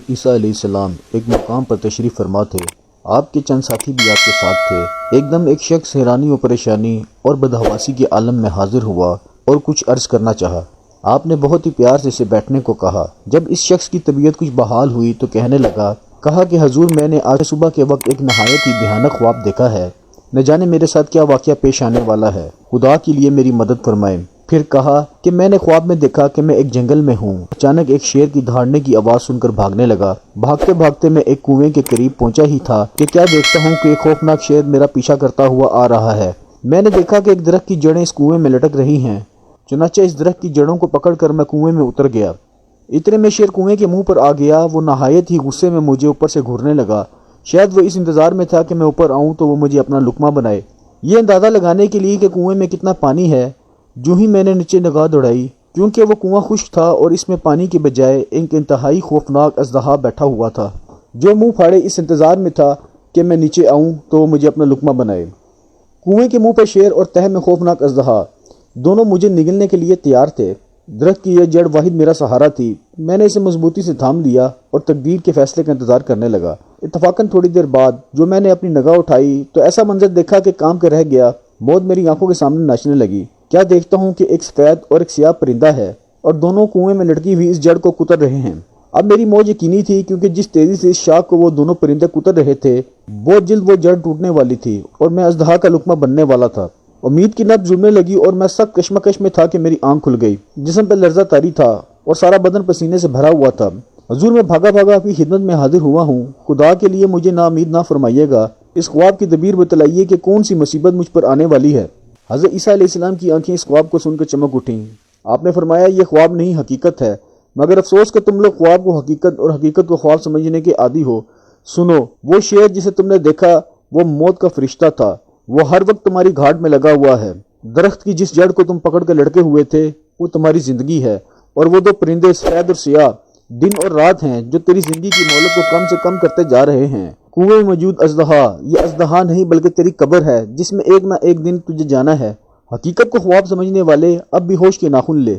عیسیٰ علیہ السلام ایک مقام پر تشریف فرما تھے۔ آپ کے چند ساتھی بھی آپ کے ساتھ تھے۔ ایک دم ایک شخص حیرانی و پریشانی اور بدحواسی کے عالم میں حاضر ہوا اور کچھ عرض کرنا چاہا۔ آپ نے بہت ہی پیار سے اسے بیٹھنے کو کہا۔ جب اس شخص کی طبیعت کچھ بحال ہوئی تو کہنے لگا، کہا کہ حضور، میں نے آج صبح کے وقت ایک نہایت ہی بھیانک خواب دیکھا ہے۔ نہ جانے میرے ساتھ کیا واقعہ پیش آنے والا ہے، خدا کے لیے میری مدد فرمائیں۔ پھر کہا کہ میں نے خواب میں دیکھا کہ میں ایک جنگل میں ہوں۔ اچانک ایک شیر کی دہاڑنے کی آواز سن کر بھاگنے لگا۔ بھاگتے بھاگتے میں ایک کنویں کے قریب پہنچا ہی تھا کہ کیا دیکھتا ہوں کہ ایک خوفناک شیر میرا پیچھا کرتا ہوا آ رہا ہے۔ میں نے دیکھا کہ ایک درخت کی جڑیں اس کنویں میں لٹک رہی ہیں۔ چنانچہ اس درخت کی جڑوں کو پکڑ کر میں کنویں میں اتر گیا۔ اتنے میں شیر کنویں کے منہ پر آ گیا۔ وہ نہایت ہی غصے میں مجھے اوپر سے گھورنے لگا۔ شاید وہ اس انتظار میں تھا کہ میں اوپر آؤں تو وہ مجھے اپنا لقمہ بنائے۔ یہ اندازہ لگانے کے لیے کہ کنویں میں کتنا پانی ہے، جو ہی میں نے نیچے نگاہ دوڑائی، کیونکہ وہ کنواں خشک تھا اور اس میں پانی کے بجائے ایک انتہائی خوفناک اژدہا بیٹھا ہوا تھا، جو منہ پھاڑے اس انتظار میں تھا کہ میں نیچے آؤں تو وہ مجھے اپنا لقمہ بنائے۔ کنویں کے منہ پہ شیر اور تہہ میں خوفناک اژدہا، دونوں مجھے نگلنے کے لیے تیار تھے۔ درخت کی یہ جڑ واحد میرا سہارا تھی۔ میں نے اسے مضبوطی سے تھام لیا اور تقدیر کے فیصلے کا انتظار کرنے لگا۔ اتفاقاً تھوڑی دیر بعد جو میں نے اپنی نگاہ اٹھائی تو ایسا منظر دیکھا کہ کام کے رہ گیا۔ موت میری آنکھوں کے سامنے ناچنے لگی۔ کیا دیکھتا ہوں کہ ایک سفید اور ایک سیاہ پرندہ ہے اور دونوں کنویں میں لٹکی ہوئی اس جڑ کو کتر رہے ہیں۔ اب میری موج یقینی تھی، کیونکہ جس تیزی سے اس شاخ کو وہ دونوں پرندے کتر رہے تھے، بہت جلد وہ جڑ ٹوٹنے والی تھی اور میں اژدہا کا لقمہ بننے والا تھا۔ امید کی نبض جھومنے لگی اور میں سخت کشمکش میں تھا کہ میری آنکھ کھل گئی۔ جسم پہ لرزہ طاری تھا اور سارا بدن پسینے سے بھرا ہوا تھا۔ حضور، میں بھاگا بھاگا آپ کی خدمت میں حاضر ہوا ہوں۔ خدا کے لیے مجھے ناامید نہ فرمائیے گا۔ اس خواب کی تعبیر بتلائیے کہ کون سی مصیبت مجھ پر آنے والی ہے۔ حضرت عیسیٰ علیہ السلام کی آنکھیں اس خواب کو سن کر چمک اٹھیں۔ آپ نے فرمایا، یہ خواب نہیں، حقیقت ہے، مگر افسوس کہ تم لوگ خواب کو حقیقت اور حقیقت کو خواب سمجھنے کے عادی ہو۔ سنو، وہ شیر جسے تم نے دیکھا وہ موت کا فرشتہ تھا۔ وہ ہر وقت تمہاری گھاٹ میں لگا ہوا ہے۔ درخت کی جس جڑ کو تم پکڑ کر لٹکے ہوئے تھے وہ تمہاری زندگی ہے، اور وہ دو پرندے سفید اور سیاہ دن اور رات ہیں جو تیری زندگی کی مہلت کو کم سے کم کرتے جا رہے ہیں۔ کنویں میں موجود اژدہا یہ اژدہا نہیں بلکہ تیری قبر ہے، جس میں ایک نہ ایک دن تجھے جانا ہے۔ حقیقت کو خواب سمجھنے والے اب بھی ہوش کے ناخن لے۔